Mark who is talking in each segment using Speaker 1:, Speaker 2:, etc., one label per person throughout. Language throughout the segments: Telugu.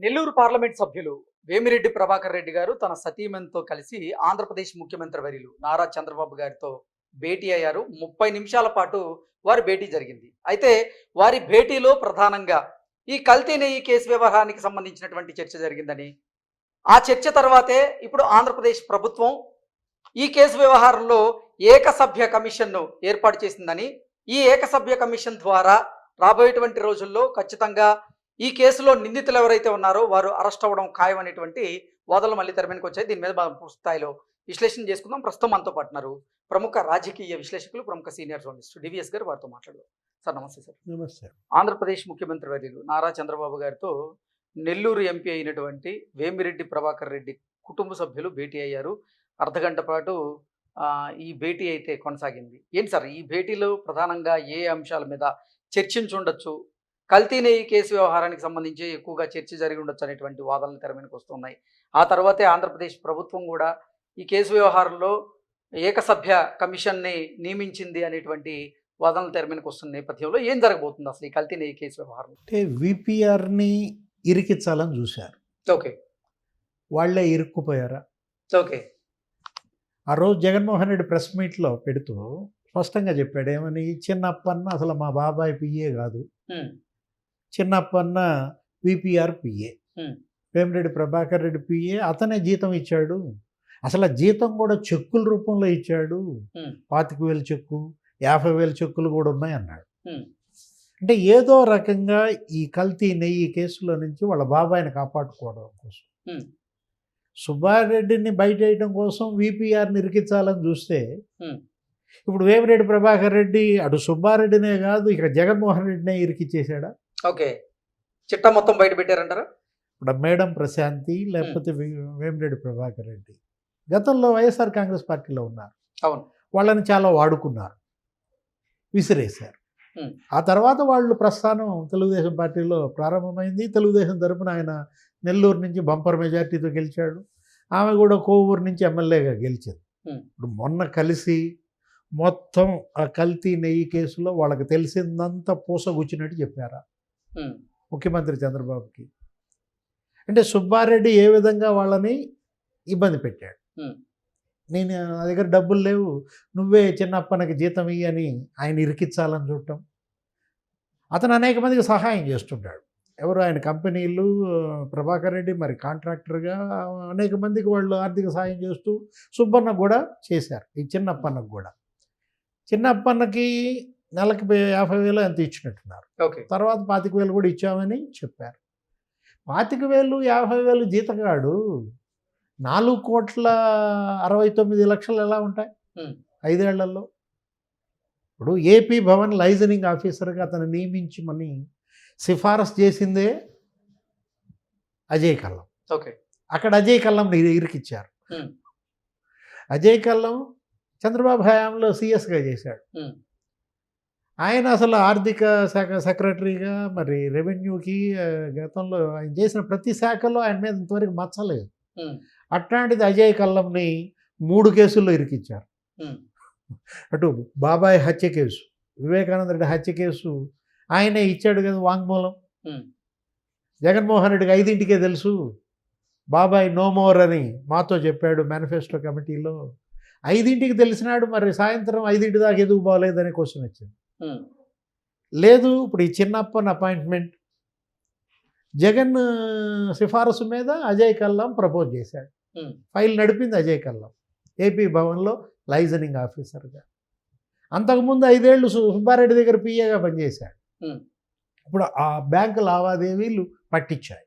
Speaker 1: నెల్లూరు పార్లమెంట్ సభ్యులు వేమిరెడ్డి ప్రభాకర్ రెడ్డి గారు తన సతీమణితో కలిసి ఆంధ్రప్రదేశ్ ముఖ్యమంత్రి వర్యులు నారా చంద్రబాబు గారితో భేటీ అయ్యారు. 30 నిమిషాల పాటు వారి భేటీ జరిగింది. అయితే వారి భేటీలో ప్రధానంగా ఈ కల్తీ నెయ్యి కేసు వ్యవహారానికి సంబంధించినటువంటి చర్చ జరిగిందని, ఆ చర్చ తర్వాతే ఇప్పుడు ఆంధ్రప్రదేశ్ ప్రభుత్వం ఈ కేసు వ్యవహారంలో ఏకసభ్య కమిషన్ను ఏర్పాటు చేసిందని, ఈ ఏకసభ్య కమిషన్ ద్వారా రాబోయేటువంటి రోజుల్లో ఖచ్చితంగా ఈ కేసులో నిందితులు ఎవరైతే ఉన్నారో వారు అరెస్ట్ అవ్వడం ఖాయం అనేటువంటి వాదనలు మళ్ళీ తెర మీదకి వచ్చాయి. దీని మీద మనం పూర్తి స్థాయిలో విశ్లేషణ చేసుకుందాం. ప్రస్తుతం మనతో పాటు ఉన్నారు ప్రముఖ రాజకీయ విశ్లేషకులు, ప్రముఖ సీనియర్ జర్నలిస్ట్ డివిఎస్ గారు. వారితో మాట్లాడదాం. సార్ నమస్తే. సార్
Speaker 2: నమస్తే.
Speaker 1: ఆంధ్రప్రదేశ్ ముఖ్యమంత్రి వర్యులు నారా చంద్రబాబు గారితో నెల్లూరు ఎంపీ అయినటువంటి వేమిరెడ్డి ప్రభాకర్ రెడ్డి కుటుంబ సభ్యులు భేటీ అయ్యారు. అర్ధగంట పాటు ఈ భేటీ అయితే కొనసాగింది. ఏంటి సార్ ఈ భేటీలో ప్రధానంగా ఏ అంశాల మీద చర్చించుండొచ్చు? కల్తీ నెయ్యి కేసు వ్యవహారానికి సంబంధించి ఎక్కువగా చర్చ జరిగి ఉండొచ్చు అనేటువంటి వాదనలు తెర మీదకి వస్తున్నాయి. ఆ తర్వాతే ఆంధ్రప్రదేశ్ ప్రభుత్వం కూడా ఈ కేసు వ్యవహారంలో ఏకసభ్య కమిషన్ని నియమించింది అనేటువంటి వాదనలు తెర మీదకి వస్తున్న నేపథ్యంలో ఏం జరగబోతుంది అసలు ఈ కల్తీ నెయ్యి కేసు వ్యవహారం?
Speaker 2: అంటే విపిఆర్ని ఇరికించాలని చూశారు.
Speaker 1: ఓకే,
Speaker 2: వాళ్ళే ఇరుక్కుపోయారా?
Speaker 1: ఓకే.
Speaker 2: ఆ రోజు జగన్మోహన్ రెడ్డి ప్రెస్ మీట్లో పెడుతూ స్పష్టంగా చెప్పాడు. ఏమని? చిన్నప్పన్న అసలు మా బాబాయ్ పిఏ కాదు, Chinnappanna VPR PA, Vemireddy Prabhakar Reddy PA, అతనే జీతం ఇచ్చాడు. అసలు ఆ జీతం కూడా చెక్కుల రూపంలో ఇచ్చాడు. 25,000 చెక్కు, 50,000 చెక్కులు కూడా ఉన్నాయి అన్నాడు. అంటే ఏదో రకంగా ఈ కల్తీ నెయ్యి కేసులో నుంచి వాళ్ళ బాబాయిని కాపాడుకోవడం కోసం, సుబ్బారెడ్డిని బయట వేయడం కోసం విపిఆర్ని ఇరికించాలని చూస్తే, ఇప్పుడు వేమిరెడ్డి ప్రభాకర్ రెడ్డి అటు సుబ్బారెడ్డినే కాదు ఇక జగన్మోహన్ రెడ్డినే ఇరికిచ్చేసాడా?
Speaker 1: ఓకే, చిట్టా మొత్తం బయట పెట్టారంటారా?
Speaker 2: ఇప్పుడు మేడం ప్రశాంతి లేకపోతే వేమిరెడ్డి ప్రభాకర్ రెడ్డి గతంలో వైఎస్ఆర్ కాంగ్రెస్ పార్టీలో ఉన్నారు.
Speaker 1: అవును,
Speaker 2: వాళ్ళని చాలా వాడుకున్నారు, విసిరేశారు. ఆ తర్వాత వాళ్ళు ప్రస్థానం తెలుగుదేశం పార్టీలో ప్రారంభమైంది. తెలుగుదేశం తరపున ఆయన నెల్లూరు నుంచి బంపర్ మెజార్టీతో గెలిచాడు. ఆమె కూడా కోవూరు నుంచి ఎమ్మెల్యేగా గెలిచింది. ఇప్పుడు మొన్న కలిసి మొత్తం ఆ కల్తీ నెయ్యి కేసులో వాళ్ళకి తెలిసిందంతా పూసగుచ్చినట్టు చెప్పారా ముఖ్యమంత్రి చంద్రబాబుకి? అంటే సుబ్బారెడ్డి ఏ విధంగా వాళ్ళని ఇబ్బంది పెట్టాడు. నేను నా దగ్గర డబ్బులు లేవు, నువ్వే చిన్నప్పనకి జీతం ఇయ్యి అని ఆయన ఇరికించాలని చూడటం. అతను అనేక మందికి సహాయం చేస్తుంటాడు. ఎవరు? ఆయన కంపెనీలు, ప్రభాకర్ రెడ్డి మరి కాంట్రాక్టర్గా అనేక మందికి వాళ్ళు ఆర్థిక సహాయం చేస్తూ సుబ్బన్నకు కూడా చేశారు. ఈ చిన్నప్పన్నకు కూడా, చిన్నప్పన్నకి నెలకి 50,000 ఎంత ఇచ్చినట్టున్నారు.
Speaker 1: ఓకే,
Speaker 2: తర్వాత 25,000 కూడా ఇచ్చామని చెప్పారు. 25,000, 50,000 జీతగాడు 4,69,00,000 ఎలా ఉంటాయి 5 ఏళ్లలో? ఇప్పుడు ఏపీ భవన్ లైజనింగ్ ఆఫీసర్గా అతను నియమించమని సిఫారసు చేసిందే అజయ్ కల్లం.
Speaker 1: ఓకే,
Speaker 2: అక్కడ అజయ్ కల్లంని ఇరికిచ్చారు. అజయ్ కల్లం చంద్రబాబు హయాంలో సిఎస్గా చేశాడు. ఆయన అసలు ఆర్థిక శాఖ సెక్రటరీగా, మరి రెవెన్యూకి గతంలో ఆయన చేసిన ప్రతి శాఖలో ఆయన మీద ఇంతవరకు మచ్చలేదు. అట్లాంటిది అజయ్ కల్లంని 3 కేసుల్లో ఇరికిచ్చారు. అటు బాబాయ్ హత్య కేసు, వివేకానంద రెడ్డి హత్య కేసు ఆయనే ఇచ్చాడు కదా వాంగ్మూలం. జగన్మోహన్ రెడ్డికి 5ంటికే తెలుసు, బాబాయ్ నో మోర్ అని మాతో చెప్పాడు మేనిఫెస్టో కమిటీలో. 5ంటికి తెలిసినాడు, మరి సాయంత్రం 5ంటి దాకా ఎందుకు బాగోలేదనే క్వశ్చన్ వచ్చింది. లేదు, ఇప్పుడు ఈ చిన్నప్పని అపాయింట్మెంట్ జగన్ సిఫారసు మీద అజయ్ కల్లం ప్రపోజ్ చేశాడు. ఫైల్ నడిపింది అజయ్ కల్లం ఏపీ భవన్లో లైజనింగ్ ఆఫీసర్గా. అంతకుముందు 5 ఏళ్ళు సుబ్బారెడ్డి దగ్గర పిఏగా పనిచేశాడు. ఇప్పుడు ఆ బ్యాంకు లావాదేవీలు పట్టించాయి,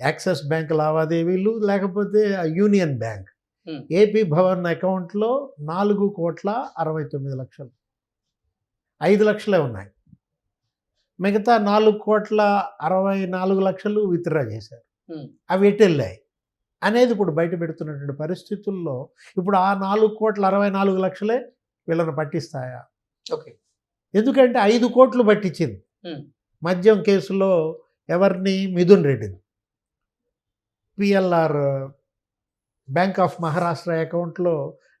Speaker 2: యాక్సిస్ బ్యాంక్ లావాదేవీలు, లేకపోతే యూనియన్ బ్యాంక్. ఏపీ భవన్ అకౌంట్లో 4,69,00,000, 5 లక్షలే ఉన్నాయి. మిగతా 4,64,00,000 విత్డ్రా చేశారు. అవి ఎటు వెళ్ళాయి అనేది ఇప్పుడు బయట పెడుతున్నటువంటి పరిస్థితుల్లో ఇప్పుడు ఆ 4,64,00,000 వీళ్ళని పట్టిస్తాయా?
Speaker 1: ఓకే,
Speaker 2: ఎందుకంటే 5 కోట్లు పట్టించింది మద్యం కేసులో. ఎవరిని? మిథున్ రెడ్డిని. పిఎల్ఆర్ బ్యాంక్ ఆఫ్ మహారాష్ట్ర అకౌంట్లో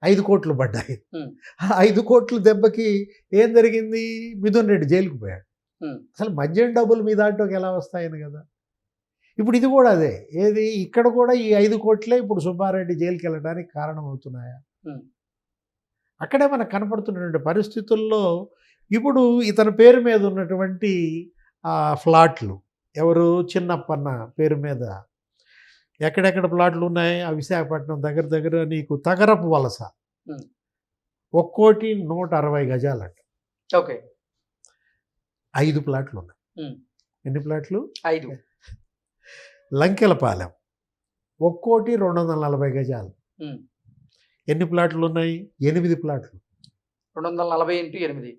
Speaker 2: 5 కోట్లు పడ్డాయి. 5 కోట్ల దెబ్బకి ఏం జరిగింది? మిథున్ రెడ్డి జైలుకు పోయాడు. అసలు మద్యం డబ్బులు మీ దాంట్లోకి ఎలా వస్తాయని కదా. ఇప్పుడు ఇది కూడా అదే. ఏది ఇక్కడ కూడా ఈ 5 కోట్లే ఇప్పుడు సుబ్బారెడ్డి జైలుకి వెళ్ళడానికి కారణం అవుతున్నాయా?
Speaker 1: ఉమ్,
Speaker 2: అక్కడే మనకు కనపడుతున్నటువంటి పరిస్థితుల్లో ఇప్పుడు ఇతని పేరు మీద ఉన్నటువంటి ఫ్లాట్లు ఎవరు చిన్నప్పన్న పేరు మీద ఎక్కడెక్కడ ప్లాట్లు ఉన్నాయి? ఆ విశాఖపట్నం దగ్గర దగ్గర నీకు తగరపు వలస
Speaker 1: ఉమ్,
Speaker 2: 1,160 గజాలంట.
Speaker 1: ఓకే.
Speaker 2: 5 ప్లాట్లు ఉన్నాయి.
Speaker 1: ఉమ్,
Speaker 2: ఎన్ని ప్లాట్లు?
Speaker 1: 5.
Speaker 2: లంకెలపాలెం 1,240 గజాలు.
Speaker 1: ఉమ్,
Speaker 2: ఎన్ని ప్లాట్లు ఉన్నాయి? 8 ప్లాట్లు.
Speaker 1: 240 × 8.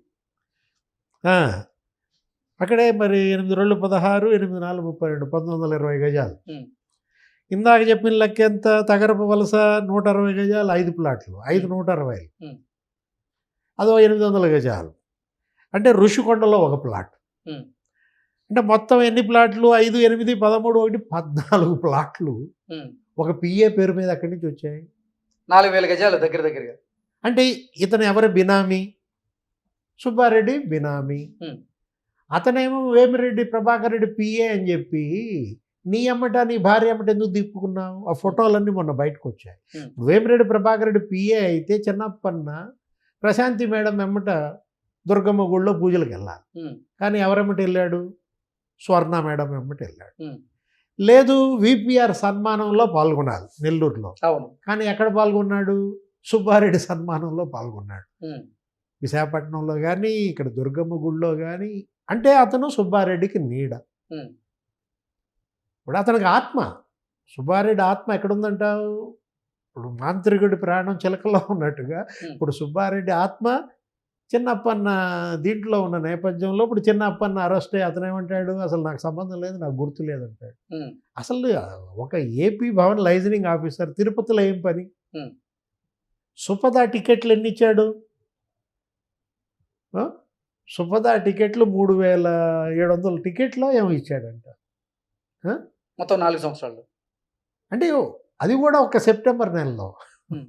Speaker 2: ఆ, అక్కడే మరి 8 2 16, 8 4 32, 1920 గజాలు.
Speaker 1: ఉమ్,
Speaker 2: ఇందాక చెప్పిన లెక్క ఎంత? తగరపు వలస 160 గజాలు, 5 ప్లాట్లు, 5 160,
Speaker 1: ఉమ్,
Speaker 2: అదో 800 గజాలు. అంటే ఋషికొండలో ఒక ప్లాట్.
Speaker 1: ఉమ్,
Speaker 2: అంటే మొత్తం ఎన్ని ప్లాట్లు? 5 8 13 1 14 ప్లాట్లు
Speaker 1: ఉమ్.
Speaker 2: ఒక పిఏ పేరు మీద అక్కడి నుంచి వచ్చాయి.
Speaker 1: 4,000 గజాలు దగ్గర దగ్గరగా.
Speaker 2: అంటే ఇతను ఎవరు బినామీ? సుబ్బారెడ్డి బినామీ.
Speaker 1: ఉమ్,
Speaker 2: అతనేమో వేమిరెడ్డి ప్రభాకర్ రెడ్డి పిఏ అని చెప్పి నీ అమ్మట నీ భార్య అమ్మట ఎందుకు తిప్పుకున్నావు? ఆ ఫోటోలన్నీ మొన్న బయటకు వచ్చాయి.
Speaker 1: ఉమ్,
Speaker 2: వేమిరెడ్డి ప్రభాకర్ రెడ్డి పిఏ అయితే చిన్నప్పన్న ప్రశాంతి మేడం ఎమ్మట దుర్గమ్మ గుడిలో పూజలకు వెళ్ళాలి.
Speaker 1: ఉమ్,
Speaker 2: కానీ ఎవరెమ్మట వెళ్ళాడు? స్వర్ణ మేడం ఎమ్మట వెళ్ళాడు.
Speaker 1: ఉమ్.
Speaker 2: లేదు, విపిఆర్ సన్మానంలో పాల్గొనాలి నెల్లూరులో.
Speaker 1: అవును.
Speaker 2: కానీ ఎక్కడ పాల్గొన్నాడు? సుబ్బారెడ్డి సన్మానంలో పాల్గొన్నాడు.
Speaker 1: ఉమ్,
Speaker 2: విశాఖపట్నంలో కానీ ఇక్కడ దుర్గమ్మ గుడిలో కానీ. అంటే అతను సుబ్బారెడ్డికి నీడ.
Speaker 1: ఉమ్,
Speaker 2: ఇప్పుడు అతనికి ఆత్మ, సుబ్బారెడ్డి ఆత్మ ఎక్కడుందంటావు? ఇప్పుడు మాంత్రికుడి ప్రాణం చిలకలో ఉన్నట్టుగా ఇప్పుడు సుబ్బారెడ్డి ఆత్మ చిన్నప్పన్న దీంట్లో ఉన్న నేపథ్యంలో ఇప్పుడు చిన్నప్పన్న అరెస్ట్ అయ్యి అతను ఏమంటాడు? అసలు నాకు సంబంధం లేదు, నాకు గుర్తు లేదంటాడు.
Speaker 1: ఉమ్,
Speaker 2: అసలు ఒక ఏపీ భవన్ లైజనింగ్ ఆఫీసర్ తిరుపతిలో ఏం పని?
Speaker 1: ఉమ్.
Speaker 2: సుపద టికెట్లు ఎన్ని ఇచ్చాడు? సుపద టికెట్లు 3,700 టికెట్లో ఏమో ఇచ్చాడంట.
Speaker 1: మొత్తం 4 సంవత్సరాలు.
Speaker 2: అంటే అది కూడా ఒక సెప్టెంబర్ నెలలో.
Speaker 1: ఉమ్,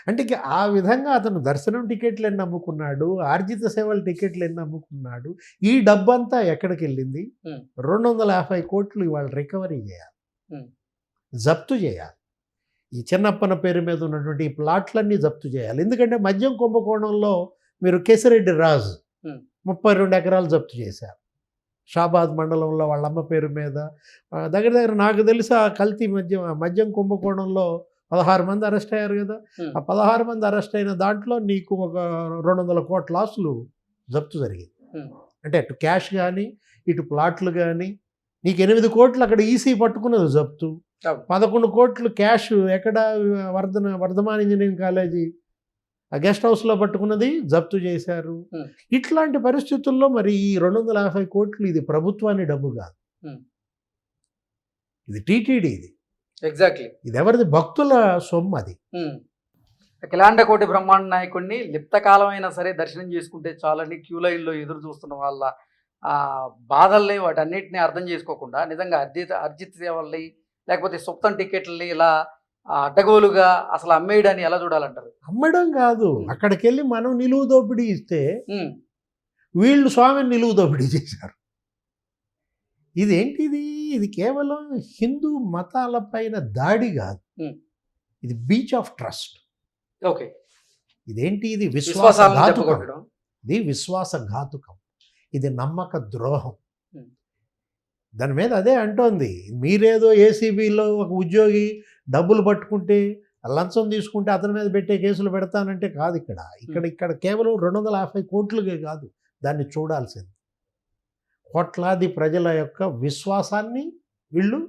Speaker 2: అంటే ఇక ఆ విధంగా అతను దర్శనం టికెట్లు ఎన్ని అమ్ముకున్నాడు, ఆర్జిత సేవల టికెట్లు ఎన్ని అమ్ముకున్నాడు, ఈ డబ్బంతా ఎక్కడికి వెళ్ళింది?
Speaker 1: ఉమ్,
Speaker 2: 250 కోట్లు ఇవాళ రికవరీ చేయాలి,
Speaker 1: ఉమ్,
Speaker 2: జప్తు చేయాలి. ఈ చిన్నప్పన పేరు మీద ఉన్నటువంటి ఈ ప్లాట్లన్నీ జప్తు చేయాలి. ఎందుకంటే మద్యం కుంభకోణంలో మీరు కేసిరెడ్డి రాజు
Speaker 1: ఉమ్,
Speaker 2: 32 ఎకరాలు జప్తు చేశారు. షాబాద్ మండలంలో వాళ్ళమ్మ పేరు మీద దగ్గర దగ్గర నాకు తెలిసి ఆ కల్తీ మద్యం కుంభకోణంలో 16 మంది అరెస్ట్ అయ్యారు కదా.
Speaker 1: ఉమ్,
Speaker 2: ఆ 16 మంది అరెస్ట్ అయిన దాంట్లో నీకు ఒక 200 కోట్ల ఆస్తులు జప్తు జరిగింది.
Speaker 1: ఉమ్,
Speaker 2: అంటే అటు క్యాష్ కానీ ఇటు ప్లాట్లు కానీ. నీకు 8 కోట్లు అక్కడ ఈసీ పట్టుకున్నది జప్తు,
Speaker 1: అవును.
Speaker 2: 11 కోట్లు క్యాష్ ఎక్కడ? వర్ధమాన్ ఇంజనీరింగ్ కాలేజీ ఆ గెస్ట్ హౌస్లో పట్టుకున్నది జప్తు చేశారు.
Speaker 1: ఉమ్,
Speaker 2: ఇట్లాంటి పరిస్థితుల్లో మరి ఈ 250 కోట్లు ఇది ప్రభుత్వాన్ని డబ్బు కాదు,
Speaker 1: ఉమ్.
Speaker 2: ఇది టీటీడీ,
Speaker 1: ఎగ్జాక్ట్లీ.
Speaker 2: ఇది ఎవరిది? భక్తుల సొమ్ము అది.
Speaker 1: అఖిలాండ కోటి బ్రహ్మాండ నాయకుడిని లిప్తకాలం అయినా సరే దర్శనం చేసుకుంటే చాలని క్యూ లైన్లో ఎదురు చూస్తున్న వాళ్ళ ఆ బాధల్ని వాటన్నిటిని అర్థం చేసుకోకుండా నిజంగా అర్జిత్ సేవల్ని లేకపోతే సుప్తం టికెట్లని ఇలా అడ్డగోలుగా అసలు అమ్మేయడాన్ని ఎలా చూడాలంటారు?
Speaker 2: అమ్మడం కాదు, అక్కడికి వెళ్ళి మనం నిలువు దోపిడీ ఇస్తే
Speaker 1: ఉమ్,
Speaker 2: వీళ్ళు స్వామిని నిలువు దోపిడీ చేశారు. ఇదేంటిది? ఇది కేవలం హిందూ మతాల పైన దాడి కాదు,
Speaker 1: ఉమ్,
Speaker 2: ఇది బీచ్ ఆఫ్ ట్రస్ట్.
Speaker 1: ఓకే.
Speaker 2: ఇదేంటి? ఇది
Speaker 1: విశ్వాసాలను
Speaker 2: విశ్వాసఘాతుకం.
Speaker 1: దెబ్బకొట్టడం.
Speaker 2: ఇది విశ్వాసఘాతుకం, ఇది నమ్మక ద్రోహం.
Speaker 1: ఉమ్,
Speaker 2: దాని మీద అదే అంటోంది. మీరేదో ఏసీబీలో ఒక ఉద్యోగి డబ్బులు పట్టుకుంటే లంచం తీసుకుంటే అతని మీద పెట్టే కేసులు పెడతానంటే కాదు. ఇక్కడ కేవలం 250 కోట్లుగే కాదు దాన్ని చూడాల్సింది. కోట్లాది ప్రజల యొక్క విశ్వాసాన్ని వీళ్ళు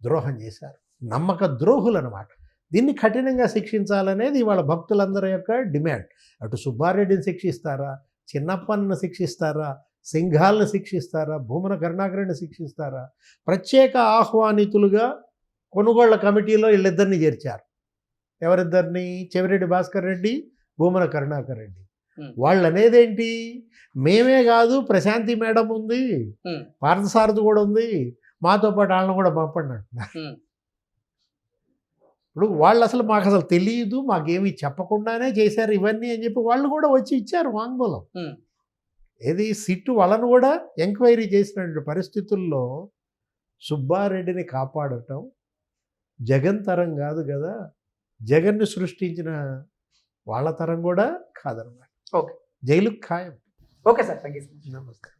Speaker 2: ద్రోహం చేశారు. నమ్మక ద్రోహులు అన్నమాట. దీన్ని కఠినంగా శిక్షించాలనేది ఇవాళ భక్తులందరి యొక్క డిమాండ్. అటు సుబ్బారెడ్డిని శిక్షిస్తారా, చిన్నప్పని శిక్షిస్తారా, సింఘాలను శిక్షిస్తారా, భూమన కరుణాకరుని శిక్షిస్తారా? ప్రత్యేక ఆహ్వానితులుగా కొనుగోళ్ల కమిటీలో వీళ్ళిద్దరిని చేర్చారు. ఎవరిద్దరిని? చెవిరెడ్డి భాస్కర్ రెడ్డి, భూమన కరుణాకర్ రెడ్డి. వాళ్ళు అనేదేంటి? మేమే కాదు, ప్రశాంతి మేడం ఉంది, పార్థసారథి కూడా ఉంది, మాతో పాటు వాళ్ళని కూడా పంపండి అంటున్నారు. ఇప్పుడు వాళ్ళు అసలు మాకు అసలు తెలియదు, మాకేమీ చెప్పకుండానే చేశారు ఇవన్నీ అని చెప్పి వాళ్ళు కూడా వచ్చి ఇచ్చారు వాంగ్మూలం. ఏది సిట్టు వాళ్ళను కూడా ఎంక్వైరీ చేసినటువంటి పరిస్థితుల్లో సుబ్బారెడ్డిని కాపాడటం జగన్ తరం కాదు కదా, జగన్ను సృష్టించిన వాళ్ళ తరం కూడా కాదనమాట.
Speaker 1: ఓకే.
Speaker 2: జైలుకు ఖాయం.
Speaker 1: Okay sir, thank you.
Speaker 2: నమస్తే.